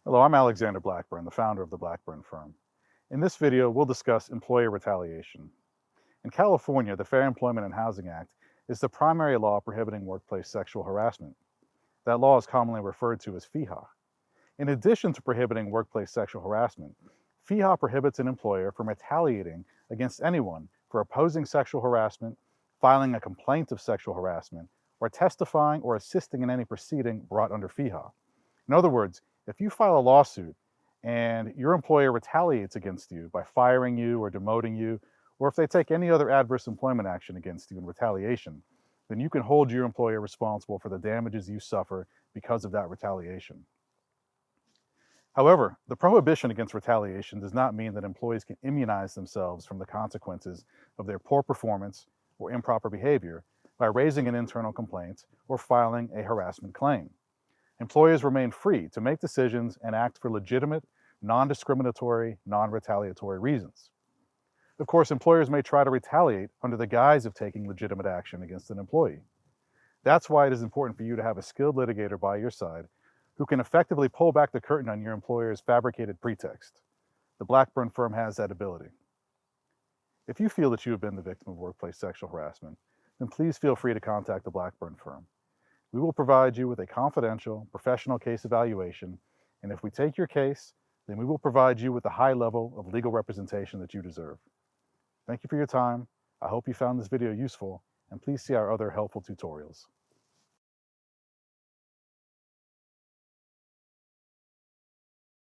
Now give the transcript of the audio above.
Hello, I'm Alexander Blackburn, the founder of the Blackburn firm. In this video, we'll discuss employer retaliation. In California, the Fair Employment and Housing Act is the primary law prohibiting workplace sexual harassment. That law is commonly referred to as FEHA. In addition to prohibiting workplace sexual harassment, FEHA prohibits an employer from retaliating against anyone for opposing sexual harassment, filing a complaint of sexual harassment, or testifying or assisting in any proceeding brought under FEHA. In other words, if you file a lawsuit and your employer retaliates against you by firing you or demoting you, or if they take any other adverse employment action against you in retaliation, then you can hold your employer responsible for the damages you suffer because of that retaliation. However, the prohibition against retaliation does not mean that employees can immunize themselves from the consequences of their poor performance or improper behavior by raising an internal complaint or filing a harassment claim. Employers remain free to make decisions and act for legitimate, non-discriminatory, non-retaliatory reasons. Of course, employers may try to retaliate under the guise of taking legitimate action against an employee. That's why it is important for you to have a skilled litigator by your side who can effectively pull back the curtain on your employer's fabricated pretext. The Blackburn firm has that ability. If you feel that you have been the victim of workplace sexual harassment, then please feel free to contact the Blackburn firm. We will provide you with a confidential, professional case evaluation, and if we take your case, then we will provide you with the high level of legal representation that you deserve. Thank you for your time. I hope you found this video useful, and please see our other helpful tutorials.